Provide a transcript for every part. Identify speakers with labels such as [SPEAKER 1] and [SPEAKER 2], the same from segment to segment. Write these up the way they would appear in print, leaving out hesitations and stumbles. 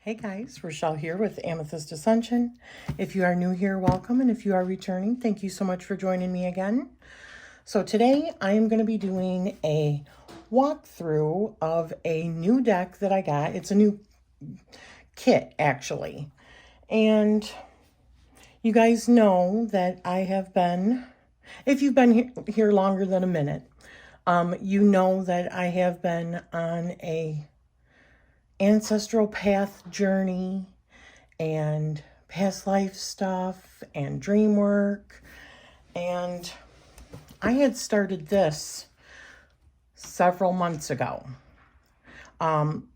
[SPEAKER 1] Hey guys, Rachele here with Amethyst Ascension. If you are new here, welcome. And if you are returning, thank you so much for joining me again. So today I am going to be doing a walkthrough of a new deck that I got. It's a new kit actually. And you guys know that I have been, if you've been here longer than a minute, you know that I have been on a ancestral path journey and past life stuff and dream work. And I had started this several months ago.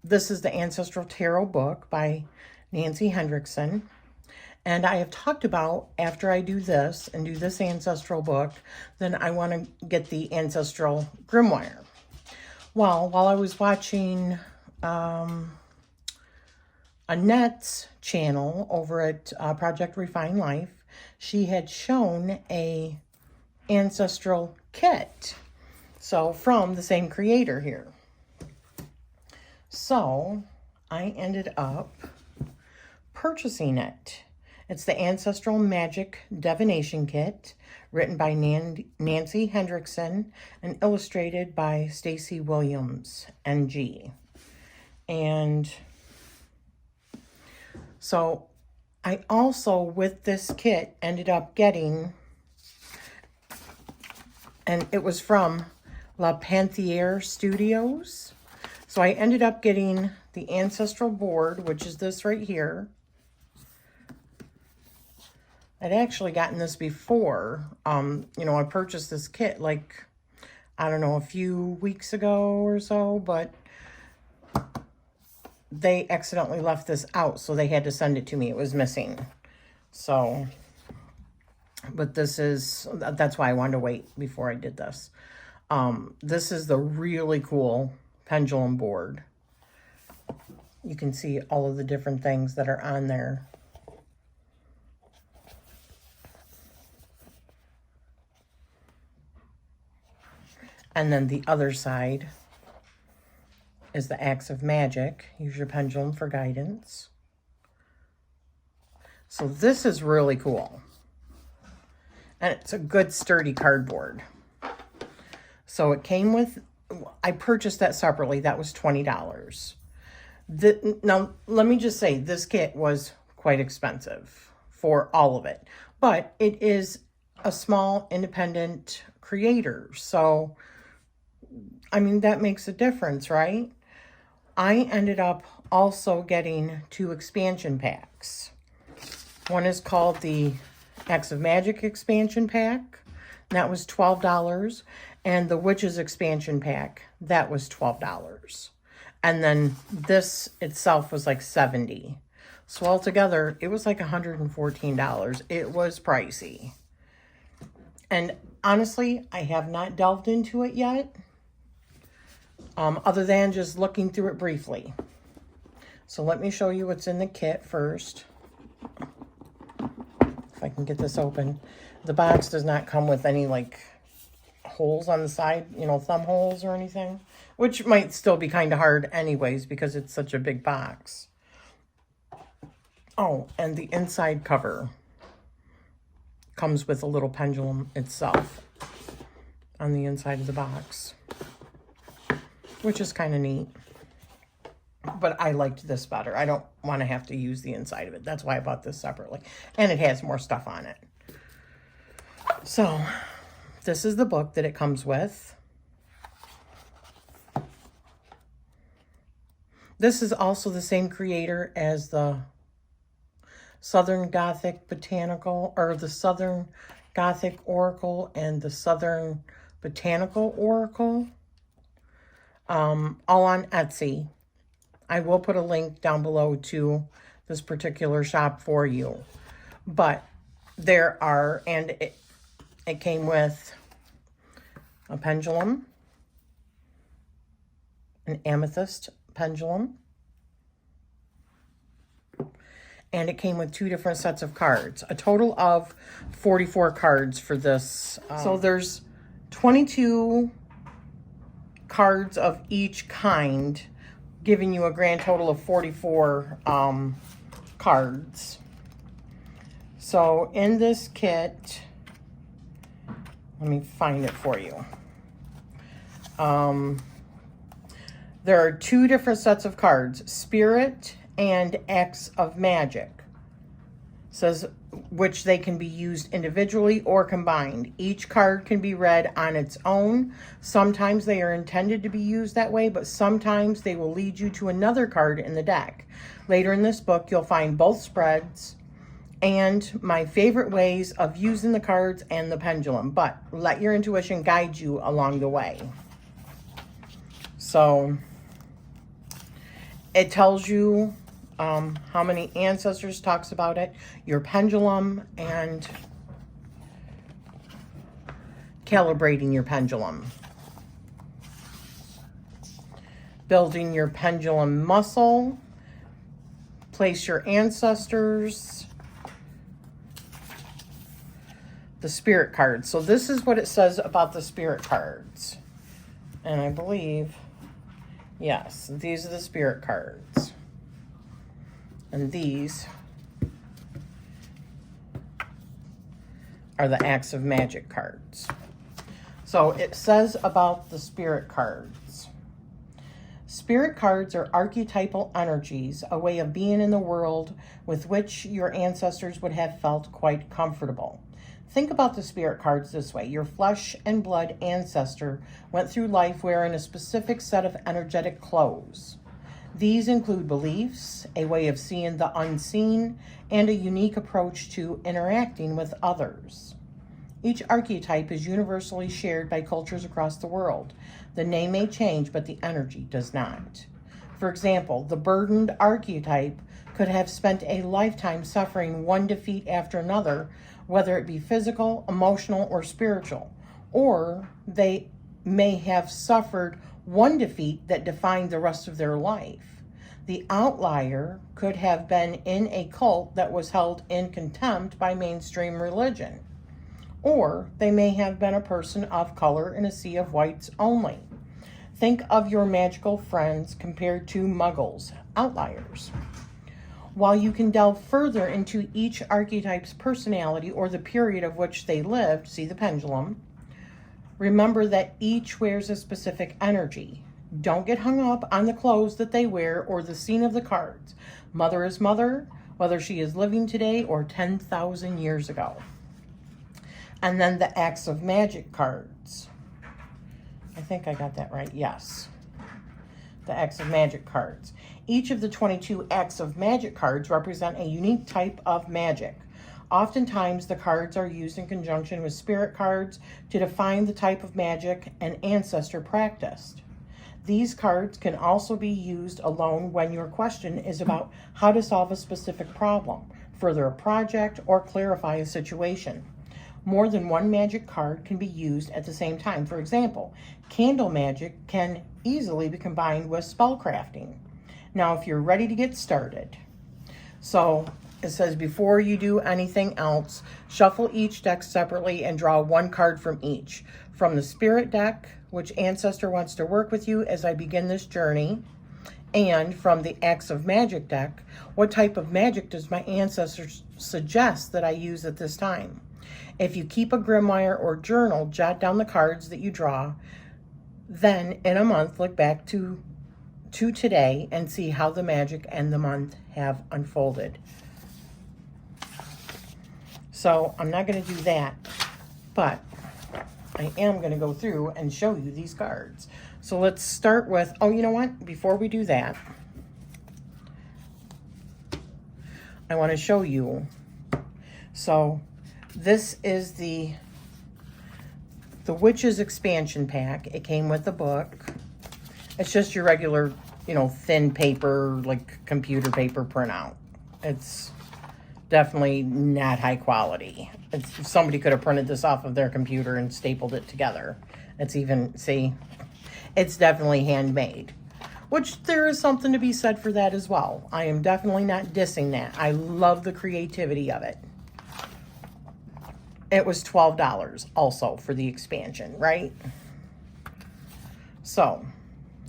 [SPEAKER 1] This is the Ancestral Tarot book by Nancy Hendrickson. And I have talked about, after I do this and do this ancestral book, then I want to get the ancestral grimoire. Well, while I was watching Annette's channel over at Project Refine Life, she had shown a ancestral kit. So from the same creator here. So I ended up purchasing it. It's the Ancestral Magick Divination Kit, written by Nancy Hendrickson and illustrated by Stacy Williams, NG. And so I also, with this kit, ended up getting, and it was from La Panthiere Studios. So I ended up getting the ancestral board, which is this right here. I'd actually gotten this before. I purchased this kit like, I don't know, a few weeks ago or so, but they accidentally left this out, so they had to send it to me. It was missing. So, but that's why I wanted to wait before I did this. This is the really cool pendulum board. You can see all of the different things that are on there. And then the other side is the Acts of Magic. Use your pendulum for guidance. So this is really cool. And it's a good sturdy cardboard. So it came with, I purchased that separately. That was $20. Now, let me just say, this kit was quite expensive for all of it. But it is a small independent creator. So, I mean, that makes a difference, right? I ended up also getting 2 expansion packs. One is called the Acts of Magic expansion pack. That was $12. And the Witches expansion pack, that was $12. And then this itself was like $70. So altogether, it was like $114. It was pricey. And honestly, I have not delved into it yet. Other than just looking through it briefly. So let me show you what's in the kit first. If I can get this open. The box does not come with any like holes on the side, thumb holes or anything, which might still be kind of hard anyways because it's such a big box. Oh, and the inside cover comes with a little pendulum itself on the inside of the box, which is kind of neat. But I liked this better. I don't want to have to use the inside of it. That's why I bought this separately. And it has more stuff on it. So, this is the book that it comes with. This is also the same creator as the Southern Gothic Botanical, or the Southern Gothic Oracle and the Southern Botanical Oracle. All on Etsy. I will put a link down below to this particular shop for you. But there are, and it came with a pendulum, an amethyst pendulum, and it came with 2 different sets of cards. A total of 44 cards for this. So there's 22 cards of each kind giving you a grand total of 44 cards. So in this kit, let me find it for you. There are 2 different sets of cards, Spirit and Acts of Magic. Says which they can be used individually or combined. Each card can be read on its own. Sometimes they are intended to be used that way, but sometimes they will lead you to another card in the deck. Later in this book, you'll find both spreads and my favorite ways of using the cards and the pendulum, but let your intuition guide you along the way. So it tells you how many ancestors, talks about it, your pendulum, and calibrating your pendulum. Building your pendulum muscle. Place your ancestors. The spirit cards. So this is what it says about the spirit cards. And I believe, yes, these are the spirit cards. And these are the Acts of Magic cards. So it says about the spirit cards. Spirit cards are archetypal energies, a way of being in the world with which your ancestors would have felt quite comfortable. Think about the spirit cards this way. Your flesh and blood ancestor went through life wearing a specific set of energetic clothes. These include beliefs, a way of seeing the unseen, and a unique approach to interacting with others. Each archetype is universally shared by cultures across the world. The name may change, but the energy does not. For example, the burdened archetype could have spent a lifetime suffering one defeat after another, whether it be physical, emotional, or spiritual. Or they may have suffered one defeat that defined the rest of their life. The outlier could have been in a cult that was held in contempt by mainstream religion. Or they may have been a person of color in a sea of whites only. Think of your magical friends compared to muggles, outliers. While you can delve further into each archetype's personality or the period of which they lived, see the pendulum, remember that each wears a specific energy. Don't get hung up on the clothes that they wear or the scene of the cards. Mother is mother, whether she is living today or 10,000 years ago. And then the Acts of Magic cards. I think I got that right. Yes. The Acts of Magic cards. Each of the 22 Acts of Magic cards represent a unique type of magic. Oftentimes, the cards are used in conjunction with spirit cards to define the type of magic an ancestor practiced. These cards can also be used alone when your question is about how to solve a specific problem, further a project, or clarify a situation. More than one magic card can be used at the same time. For example, candle magic can easily be combined with spellcrafting. Now, if you're ready to get started, so it says before you do anything else, shuffle each deck separately and draw one card from each. From the spirit deck, which ancestor wants to work with you as I begin this journey, and from the Acts of Magic deck, what type of magic does my ancestor suggest that I use at this time? If you keep a grimoire or journal, jot down the cards that you draw. Then, in a month, look back to today and see how the magic and the month have unfolded. So, I'm not going to do that, but I am going to go through and show you these cards. So, let's start with, oh, you know what? Before we do that, I want to show you. So, this is the Witch's expansion pack. It came with the book. It's just your regular, thin paper, like computer paper printout. It's definitely not high quality. Somebody could have printed this off of their computer and stapled it together. It's even, see, it's definitely handmade, which there is something to be said for that as well. I am definitely not dissing that. I love the creativity of it. It was $12 also for the expansion, right? So,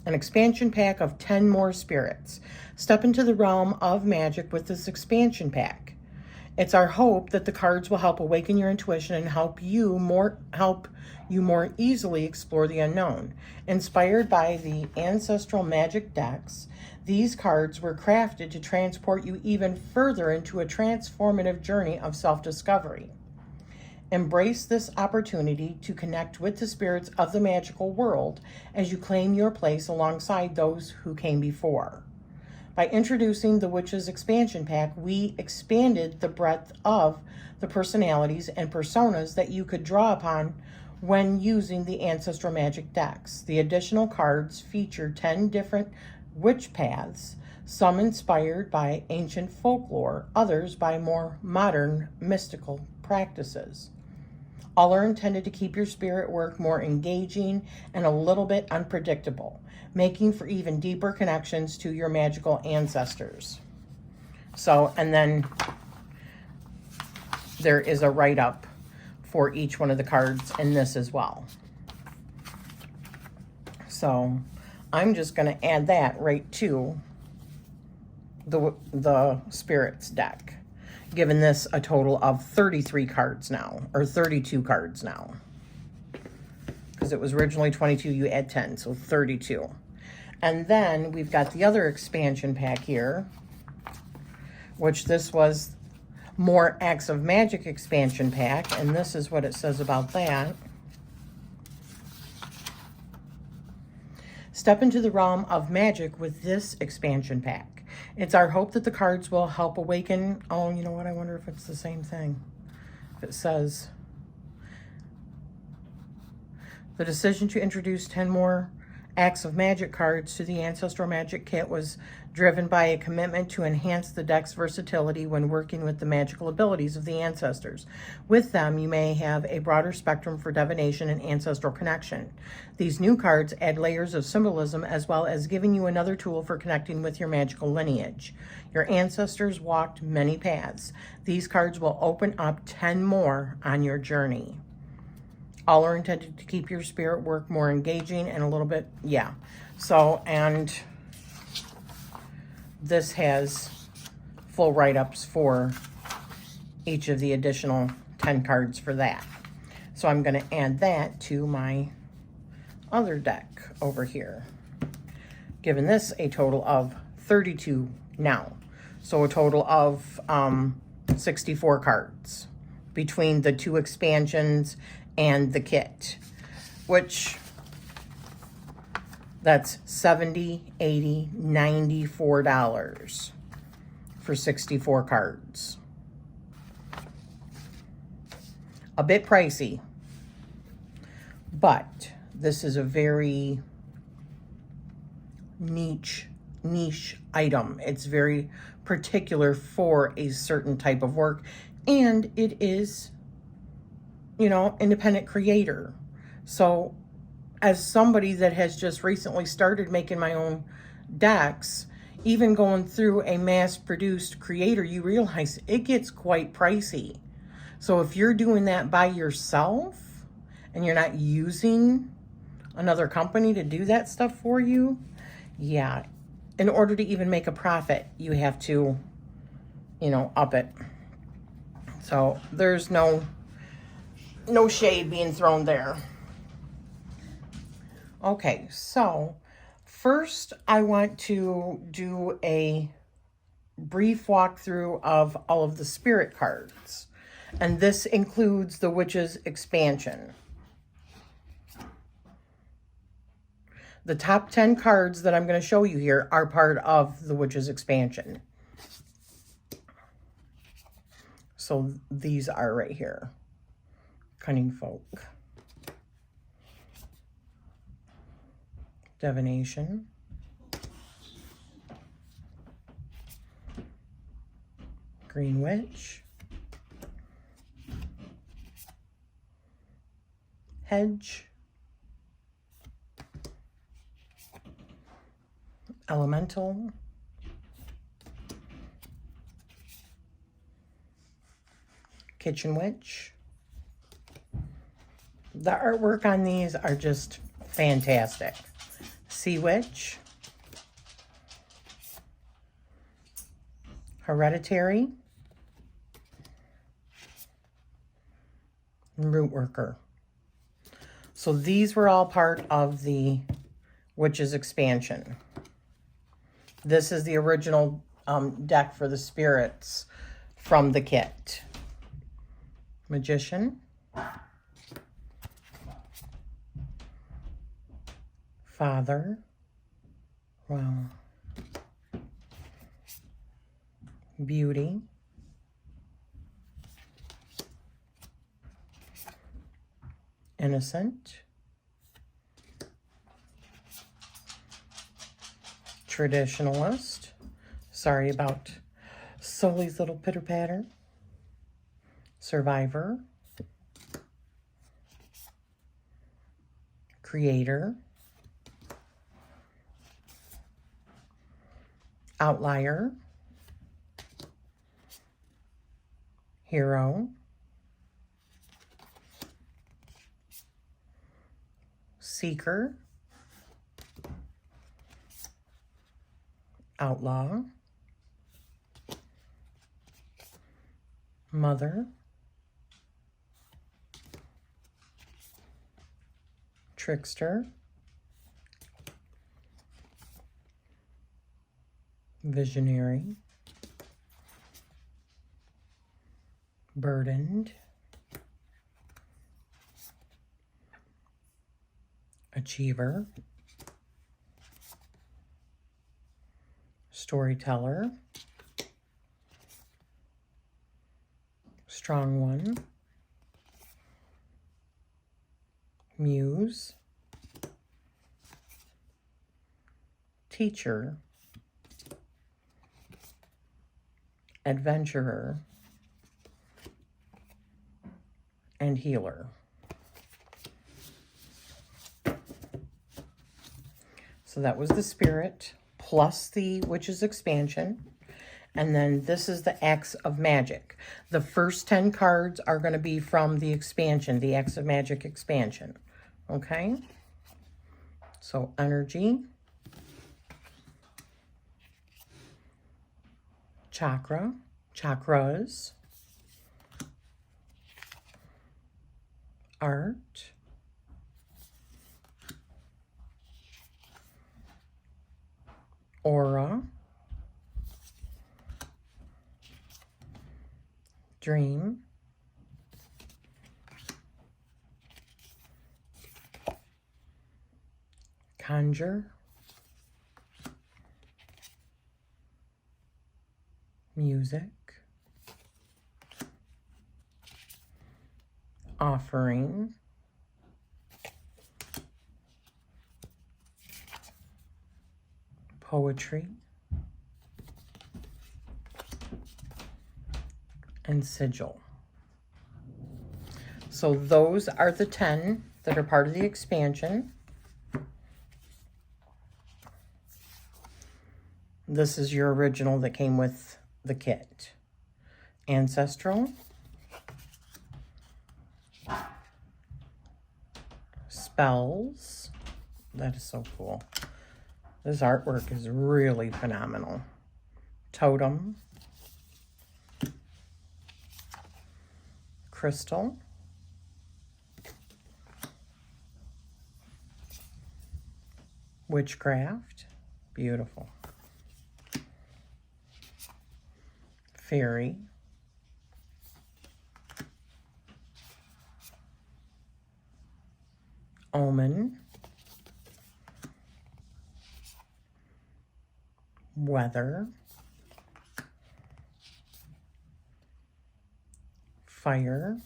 [SPEAKER 1] an expansion pack of 10 more spirits. Step into the realm of magic with this expansion pack. It's our hope that the cards will help awaken your intuition and help you more easily explore the unknown. Inspired by the Ancestral Magick decks, these cards were crafted to transport you even further into a transformative journey of self-discovery. Embrace this opportunity to connect with the spirits of the magical world as you claim your place alongside those who came before. By introducing the Witch's Expansion Pack, we expanded the breadth of the personalities and personas that you could draw upon when using the Ancestral Magick decks. The additional cards feature 10 different witch paths, some inspired by ancient folklore, others by more modern mystical practices. All are intended to keep your spirit work more engaging and a little bit unpredictable, making for even deeper connections to your magical ancestors. So, and then there is a write-up for each one of the cards in this as well. So I'm just going to add that right to the spirits deck, giving this a total of 33 cards now, or 32 cards now. Because it was originally 22, you add 10, so 32. And then we've got the other expansion pack here, which this was more Acts of Magic expansion pack, and this is what it says about that. Step into the realm of magic with this expansion pack. It's our hope that the cards will help awaken. Oh, you know what? I wonder if it's the same thing. If it says the decision to introduce 10 more Acts of Magic cards to the Ancestral Magick Kit was driven by a commitment to enhance the deck's versatility when working with the magical abilities of the ancestors. With them, you may have a broader spectrum for divination and ancestral connection. These new cards add layers of symbolism as well as giving you another tool for connecting with your magical lineage. Your ancestors walked many paths. These cards will open up 10 more on your journey. All are intended to keep your spirit work more engaging and a little bit, yeah. So, and this has full write-ups for each of the additional 10 cards for that. So I'm going to add that to my other deck over here, giving this a total of 32 now. So a total of 64 cards between the two expansions and the kit, which that's $70, $80, $94 for 64 cards. A bit pricey, but this is a very niche item. It's very particular for a certain type of work, and it is, you know, independent creator. So as somebody that has just recently started making my own decks, even going through a mass-produced creator, you realize it gets quite pricey. So if you're doing that by yourself and you're not using another company to do that stuff for you, yeah, in order to even make a profit, you have to, you know, up it. So there's no shade being thrown there. Okay, so first I want to do a brief walkthrough of all of the spirit cards. And this includes the Witch's Expansion. The top 10 cards that I'm going to show you here are part of the Witch's Expansion. So these are right here. Cunning Folk. Divination. Green Witch. Hedge. Elemental. Kitchen Witch. The artwork on these are just fantastic. Sea Witch, Hereditary, and Root Worker. So these were all part of the Witch's expansion. This is the original deck for the spirits from the kit. Magician, Father, wow, Beauty, Innocent, Traditionalist, sorry about Sully's little pitter patter, Survivor, Creator, Outlier, Hero, Seeker, Outlaw, Mother, Trickster, Visionary, Burdened, Achiever, Storyteller, Strong One, Muse, Teacher, Adventurer, and Healer. So that was the Spirit plus the Witch's expansion. And then this is the Acts of Magic. The first 10 cards are going to be from the expansion, the Acts of Magic expansion. Okay? So energy, chakra, chakras, art, aura, dream, conjure, music, offering, poetry, and sigil. So those are the 10 that are part of the expansion. This is your original that came with the kit. Ancestral, spells, that is so cool. This artwork is really phenomenal. Totem, crystal, witchcraft, beautiful. Fairy, omen, weather, fire,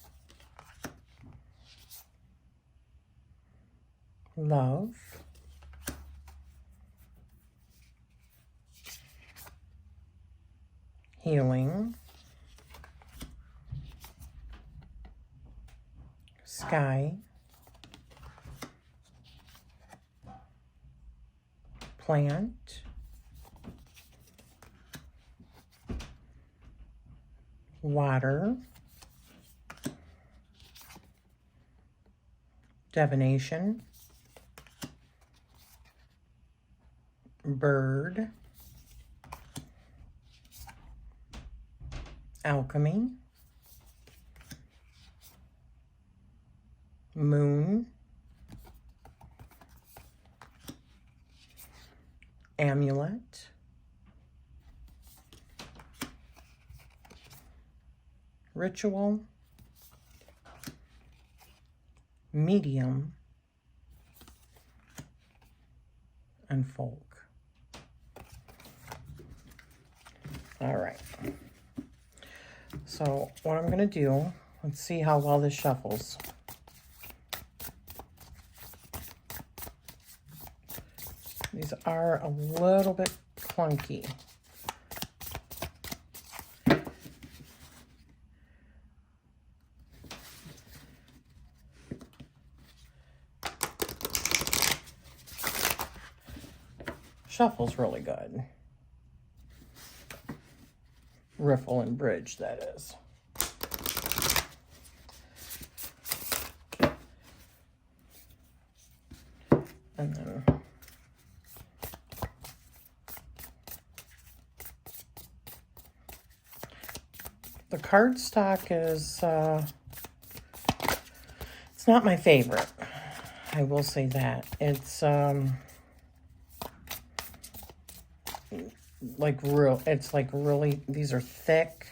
[SPEAKER 1] love, healing, sky, plant, water, divination, bird, alchemy, moon, amulet, ritual, medium, and folk. All right. So what I'm going to do, let's see how well this shuffles. These are a little bit clunky. Shuffle's really good. Riffle and bridge, that is. And then the cardstock is, it's not my favorite. I will say that. It's, it's like really, these are thick.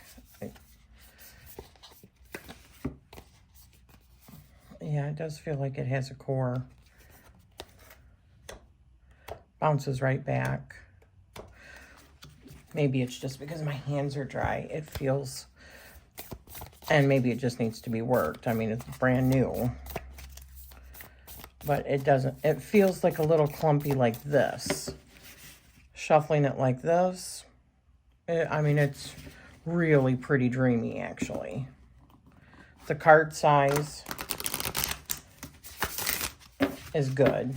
[SPEAKER 1] Yeah, it does feel like it has a core. Bounces right back. Maybe it's just because my hands are dry. It feels, and maybe it just needs to be worked. I mean, it's brand new. But it doesn't, it feels like a little clumpy like this. Shuffling it like this, I mean, it's really pretty dreamy, actually. The card size is good.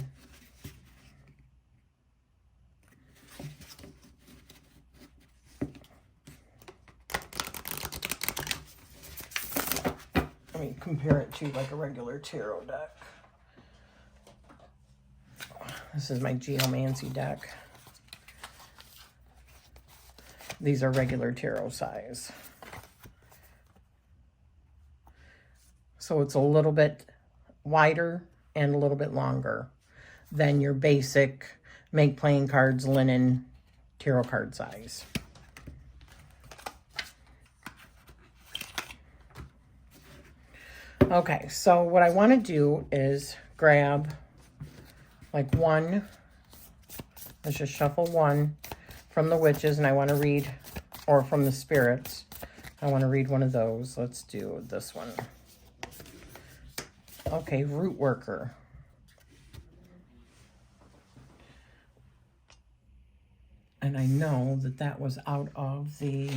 [SPEAKER 1] Let me compare it to like a regular tarot deck. This is my Geomantic deck. These are regular tarot size. So it's a little bit wider and a little bit longer than your basic make playing cards linen tarot card size. Okay, so what I want to do is grab like one, let's just shuffle one from the witches, and I want to read, or from the spirits, I want to read one of those. Let's do this one. Okay, root worker. And I know that that was out of the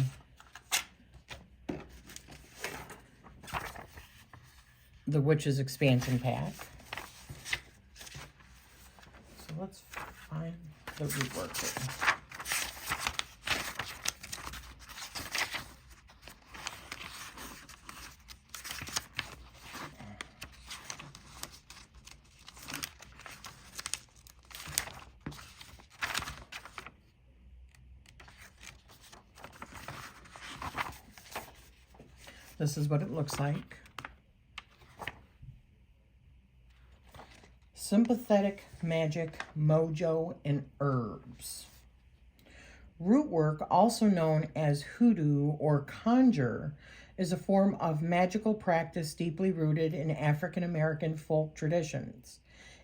[SPEAKER 1] Witches Expansion Pack. So let's find the root worker. This is what it looks like. Sympathetic magic, mojo, and herbs. Root work, also known as hoodoo or conjure, is a form of magical practice deeply rooted in African American folk traditions.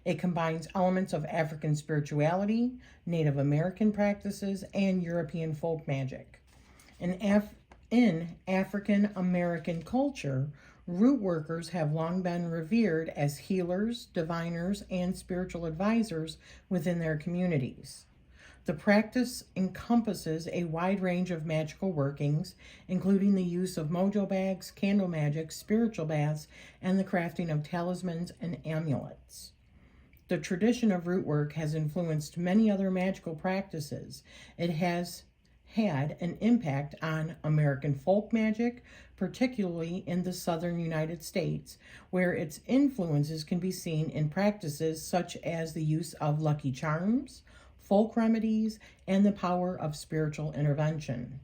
[SPEAKER 1] It combines elements of African spirituality, Native American practices, and European folk magic. In African American culture, root workers have long been revered as healers, diviners, and spiritual advisors within their communities. The practice encompasses a wide range of magical workings, including the use of mojo bags, candle magic, spiritual baths, and the crafting of talismans and amulets. The tradition of root work has influenced many other magical practices. It has had an impact on American folk magic, particularly in the southern United States, where its influences can be seen in practices such as the use of lucky charms, folk remedies, and the power of spiritual intervention.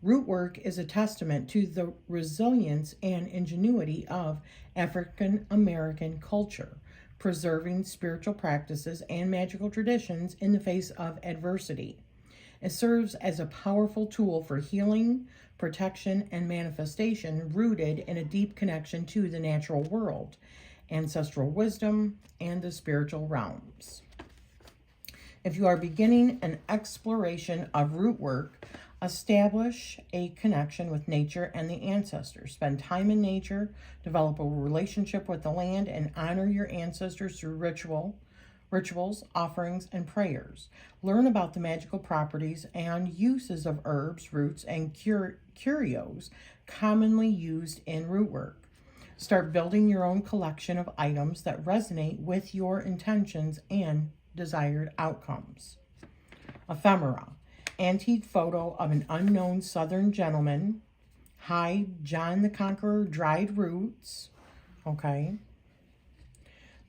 [SPEAKER 1] Root work is a testament to the resilience and ingenuity of African American culture, preserving spiritual practices and magical traditions in the face of adversity. It serves as a powerful tool for healing, protection, and manifestation, rooted in a deep connection to the natural world, ancestral wisdom, and the spiritual realms. If you are beginning an exploration of root work, establish a connection with nature and the ancestors. Spend time in nature, develop a relationship with the land, and honor your ancestors through rituals, offerings, and prayers. Learn about the magical properties and uses of herbs, roots, and curios commonly used in root work. Start building your own collection of items that resonate with your intentions and desired outcomes. Ephemera. Antique photo of an unknown southern gentleman. Hide John the Conqueror dried roots. Okay.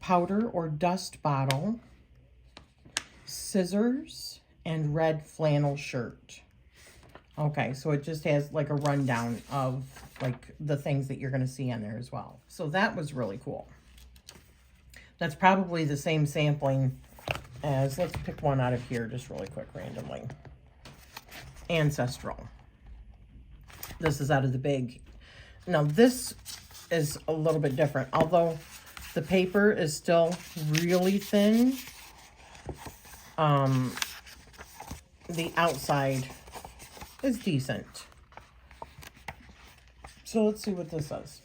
[SPEAKER 1] Powder or dust bottle. Scissors and red flannel shirt. Okay, so it just has like a rundown of like the things that you're going to see on there as well. So that was really cool. That's probably the same sampling as, let's pick one out of here just really quick randomly. Ancestral. This is out of the big. Now this is a little bit different. Although the paper is still really thin, the outside is decent. So let's see what this says.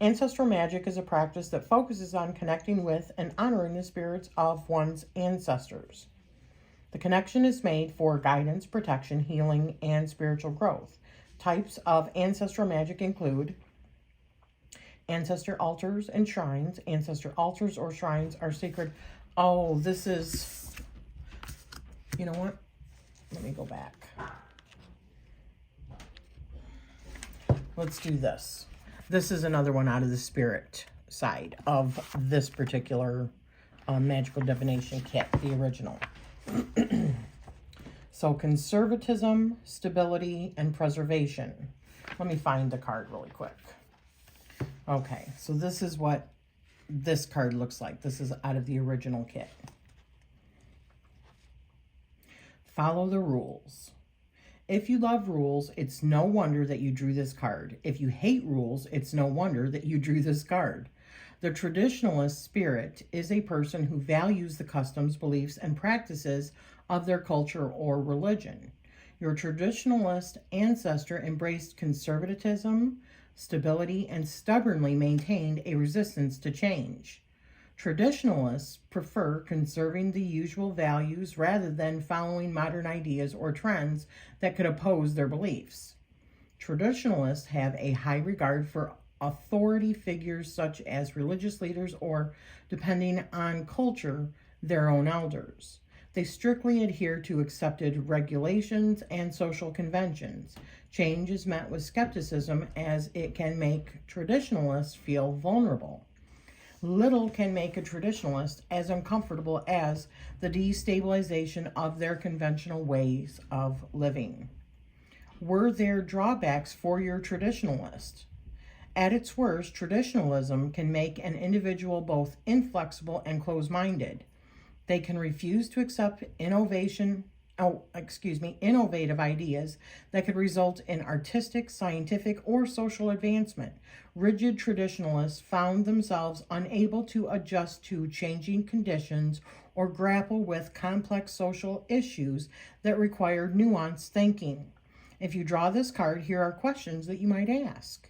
[SPEAKER 1] Ancestral magic is a practice that focuses on connecting with and honoring the spirits of one's ancestors. The connection is made for guidance, protection, healing, and spiritual growth. Types of ancestral magic include ancestor altars and shrines. Ancestor altars or shrines are sacred. Oh, this is, you know what? Let me go back. Let's do this. This is another one out of the spirit side of this particular Magical Divination Kit, the original. So conservatism, stability, and preservation. Let me find the card really quick. Okay, so this is what this card looks like. This is out of the original kit. Follow the rules. If you love rules, it's no wonder that you drew this card. If you hate rules, it's no wonder that you drew this card. The traditionalist spirit is a person who values the customs, beliefs, and practices of their culture or religion. Your traditionalist ancestor embraced conservatism, stability, and stubbornly maintained a resistance to change. Traditionalists prefer conserving the usual values rather than following modern ideas or trends that could oppose their beliefs. Traditionalists have a high regard for authority figures such as religious leaders or, depending on culture, their own elders. They strictly adhere to accepted regulations and social conventions. Change is met with skepticism as it can make traditionalists feel vulnerable. Little can make a traditionalist as uncomfortable as the destabilization of their conventional ways of living. Were there drawbacks for your traditionalist? At its worst, traditionalism can make an individual both inflexible and closed-minded. They can refuse to accept innovative ideas that could result in artistic, scientific, or social advancement. Rigid traditionalists found themselves unable to adjust to changing conditions or grapple with complex social issues that required nuanced thinking. If you draw this card, here are questions that you might ask.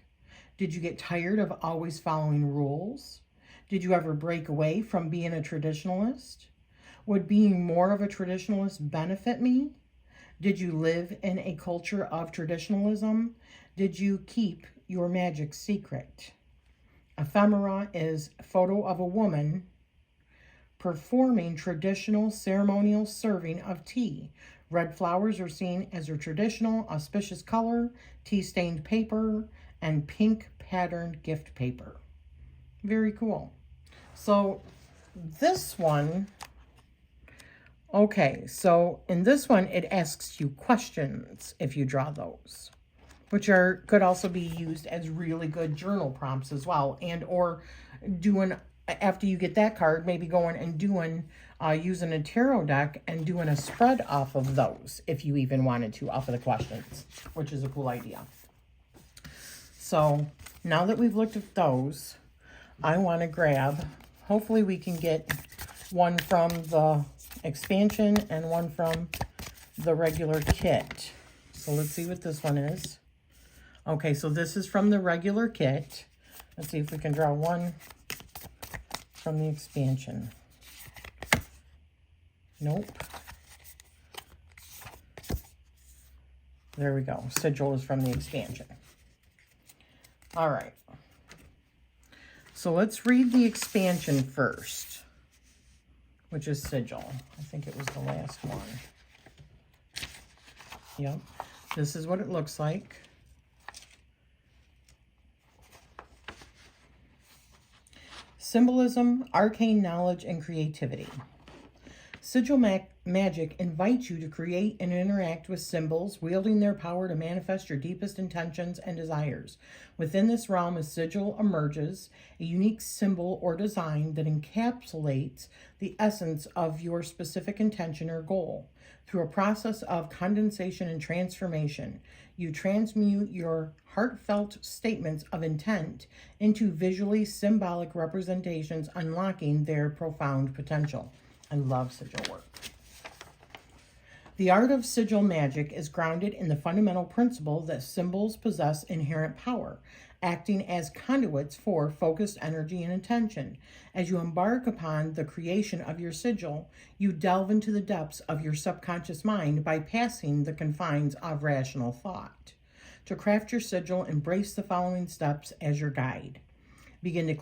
[SPEAKER 1] Did you get tired of always following rules? Did you ever break away from being a traditionalist? Would being more of a traditionalist benefit me? Did you live in a culture of traditionalism? Did you keep your magic secret? Ephemera is a photo of a woman performing traditional ceremonial serving of tea. Red flowers are seen as a traditional auspicious color, tea-stained paper, and pink patterned gift paper. Very cool. So this one Okay, so in this one, it asks you questions if you draw those, which could also be used as really good journal prompts as well, and or doing, after you get that card, maybe going and doing using a tarot deck and doing a spread off of those if you even wanted to, off of the questions, which is a cool idea. So now that we've looked at those, I want to grab, hopefully we can get one from the expansion and one from the regular kit. So let's see what this one is. Okay, so this is from the regular kit. Let's see if we can draw one from the expansion. Nope. There we go. Sigil is from the expansion. All right. So let's read the expansion first, which is Sigil. I think it was the last one. Yep. This is what it looks like. Symbolism, arcane knowledge, and creativity. Sigil Magic invites you to create and interact with symbols, wielding their power to manifest your deepest intentions and desires. Within this realm, a sigil emerges, a unique symbol or design that encapsulates the essence of your specific intention or goal. Through a process of condensation and transformation, you transmute your heartfelt statements of intent into visually symbolic representations, unlocking their profound potential. I love sigil work. The art of sigil magic is grounded in the fundamental principle that symbols possess inherent power, acting as conduits for focused energy and attention. As you embark upon the creation of your sigil, you delve into the depths of your subconscious mind, bypassing the confines of rational thought. To craft your sigil, embrace the following steps as your guide. Begin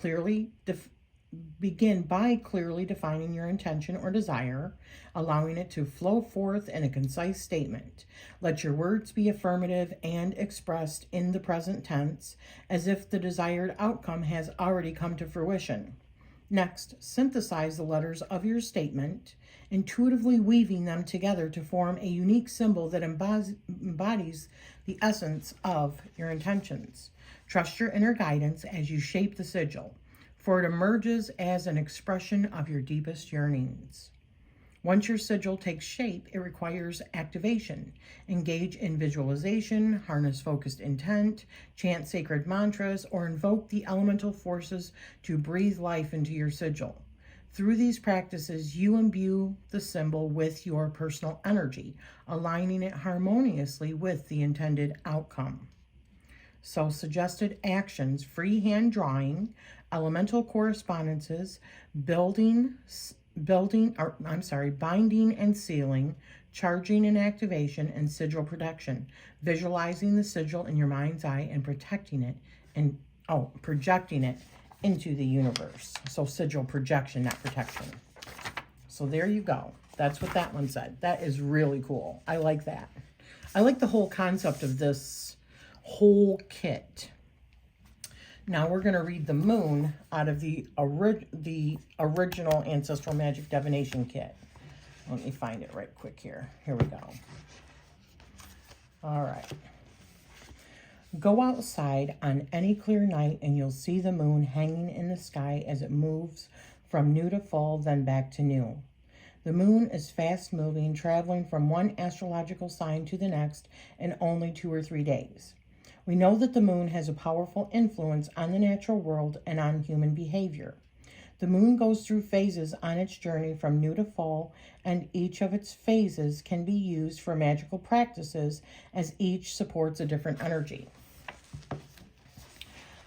[SPEAKER 1] by clearly defining your intention or desire, allowing it to flow forth in a concise statement. Let your words be affirmative and expressed in the present tense, as if the desired outcome has already come to fruition. Next, synthesize the letters of your statement, intuitively weaving them together to form a unique symbol that embodies the essence of your intentions. Trust your inner guidance as you shape the sigil, for it emerges as an expression of your deepest yearnings. Once your sigil takes shape, it requires activation. Engage in visualization, harness focused intent, chant sacred mantras, or invoke the elemental forces to breathe life into your sigil. Through these practices, you imbue the symbol with your personal energy, aligning it harmoniously with the intended outcome. So suggested actions: freehand drawing, elemental correspondences, binding and sealing, charging and activation, and sigil protection. Visualizing the sigil in your mind's eye and projecting it into the universe. So sigil projection, not protection. So there you go. That's what that one said. That is really cool. I like that. I like the whole concept of this whole kit. Now we're going to read the moon out of the original Ancestral Magick Divination Kit. Let me find it right quick here. Here we go. All right. Go outside on any clear night and you'll see the moon hanging in the sky as it moves from new to full, then back to new. The moon is fast moving, traveling from one astrological sign to the next in only 2 or 3 days. We know that the moon has a powerful influence on the natural world and on human behavior. The moon goes through phases on its journey from new to full, and each of its phases can be used for magical practices as each supports a different energy.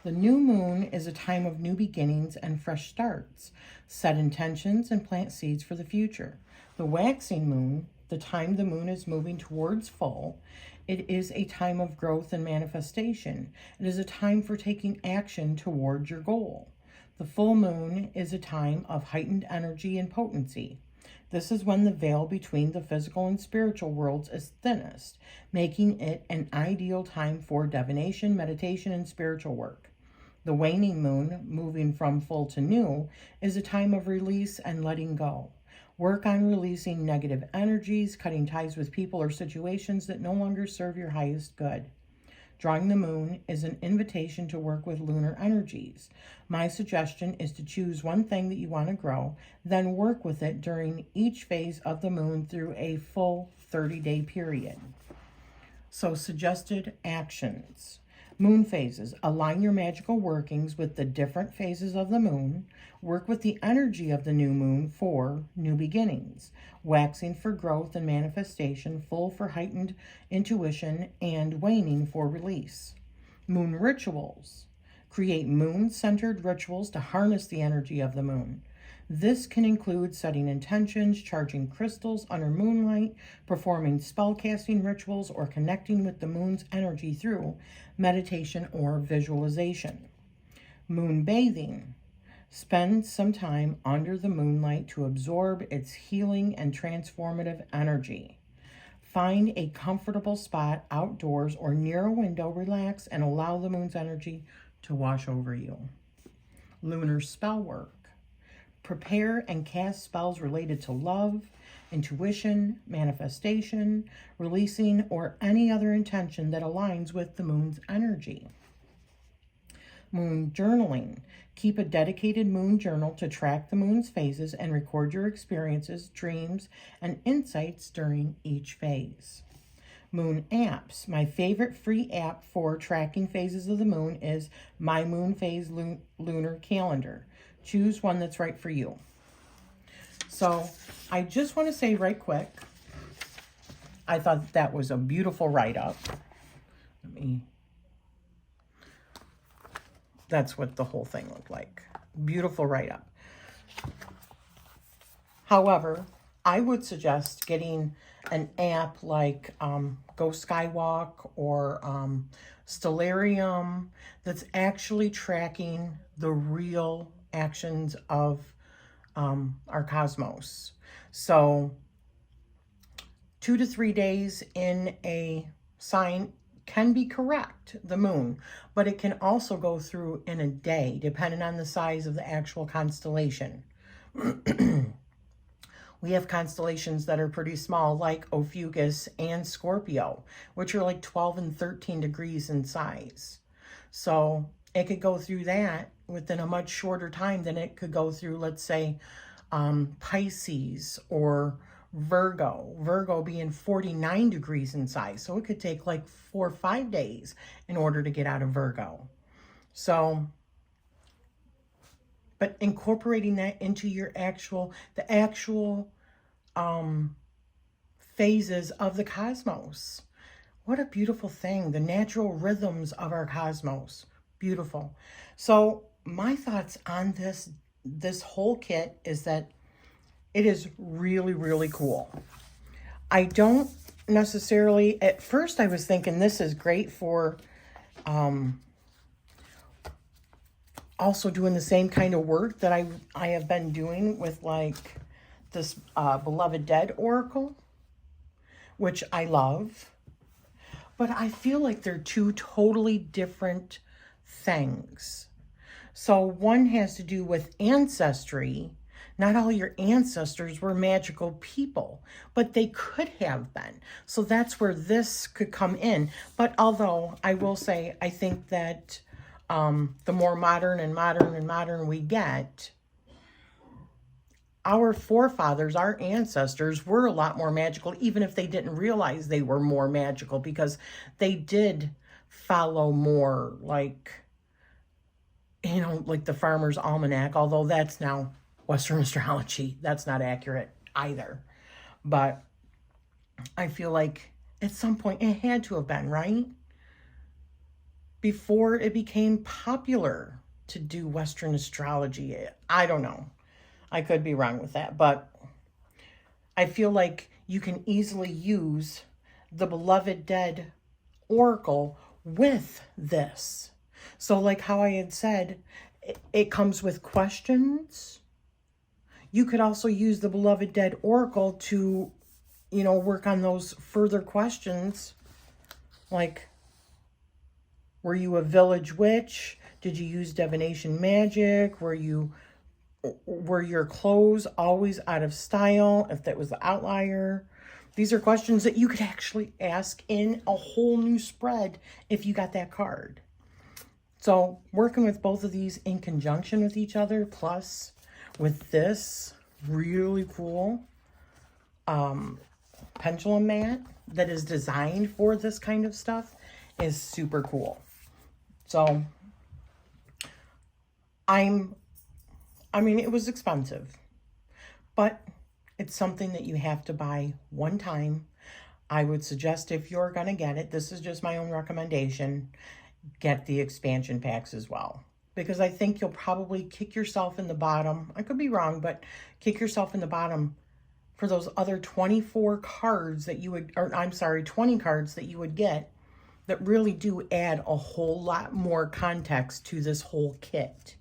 [SPEAKER 1] The new moon is a time of new beginnings and fresh starts. Set intentions and plant seeds for the future. The waxing moon, the time the moon is moving towards full, it is a time of growth and manifestation. It is a time for taking action towards your goal. The full moon is a time of heightened energy and potency. This is when the veil between the physical and spiritual worlds is thinnest, making it an ideal time for divination, meditation, and spiritual work. The waning moon, moving from full to new, is a time of release and letting go. Work on releasing negative energies, cutting ties with people or situations that no longer serve your highest good. Drawing the moon is an invitation to work with lunar energies. My suggestion is to choose one thing that you want to grow, then work with it during each phase of the moon through a full 30-day period. So, suggested actions. Moon phases. Align your magical workings with the different phases of the moon. Work with the energy of the new moon for new beginnings. Waxing for growth and manifestation, full for heightened intuition, and waning for release. Moon rituals. Create moon-centered rituals to harness the energy of the moon. This can include setting intentions, charging crystals under moonlight, performing spellcasting rituals, or connecting with the moon's energy through meditation or visualization. Moon bathing. Spend some time under the moonlight to absorb its healing and transformative energy. Find a comfortable spot outdoors or near a window, relax, and allow the moon's energy to wash over you. Lunar spell work. Prepare and cast spells related to love, intuition, manifestation, releasing, or any other intention that aligns with the moon's energy. Moon journaling. Keep a dedicated moon journal to track the moon's phases and record your experiences, dreams, and insights during each phase. Moon apps. My favorite free app for tracking phases of the moon is My Moon Phase Lunar Calendar. Choose one that's right for you. So I just want to say right quick, I thought that was a beautiful write-up. That's what the whole thing looked like. Beautiful write-up. However, I would suggest getting an app like Go Skywalk or Stellarium that's actually tracking the real actions of our cosmos. So 2 to 3 days in a sign can be correct, the moon, but it can also go through in a day, depending on the size of the actual constellation. We have constellations that are pretty small, like Ophiuchus and Scorpio, which are like 12 and 13 degrees in size. So it could go through that within a much shorter time than it could go through, let's say, Pisces or Virgo being 49 degrees in size. So it could take like 4 or 5 days in order to get out of Virgo. So, but incorporating that into your the actual phases of the cosmos. What a beautiful thing. The natural rhythms of our cosmos. Beautiful. So my thoughts on this whole kit is that it is really, really cool. I don't necessarily, at first I was thinking this is great for also doing the same kind of work that I have been doing with like this Beloved Dead Oracle, which I love. But I feel like they're two totally different things. So one has to do with ancestry. Not all your ancestors were magical people, but they could have been. So that's where this could come in. But although I will say, I think that the more modern we get, our forefathers, our ancestors were a lot more magical, even if they didn't realize they were more magical, because they did follow more like, you know, like the Farmer's Almanac, although that's now Western astrology. That's not accurate either. But I feel like at some point it had to have been, right? Before it became popular to do Western astrology. I don't know. I could be wrong with that. But I feel like you can easily use the Beloved Dead Oracle with this. So like how I had said, it comes with questions. You could also use the Beloved Dead Oracle to, you know, work on those further questions. Like, were you a village witch? Did you use divination magic? Were you were your clothes always out of style? If that was the outlier? These are questions that you could actually ask in a whole new spread if you got that card. So working with both of these in conjunction with each other, plus with this really cool pendulum mat that is designed for this kind of stuff, is super cool. So I mean, it was expensive, but it's something that you have to buy one time. I would suggest, if you're going to get it, this is just my own recommendation, get the expansion packs as well. Because I think you'll probably kick yourself in the bottom. I could be wrong, but kick yourself in the bottom for those other 24 cards that you would, or I'm sorry, 20 cards that you would get that really do add a whole lot more context to this whole kit.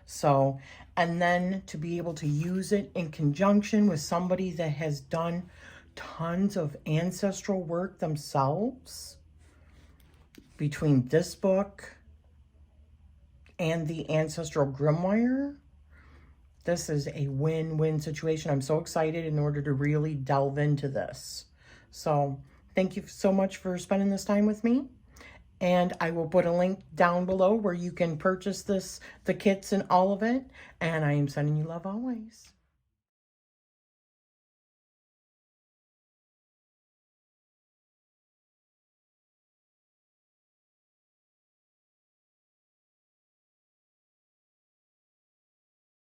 [SPEAKER 1] So, and then to be able to use it in conjunction with somebody that has done tons of ancestral work themselves, between this book and the Ancestral Grimoire, this is a win-win situation. I'm so excited in order to really delve into this. So thank you so much for spending this time with me. And I will put a link down below where you can purchase this, the kits and all of it. And I am sending you love always.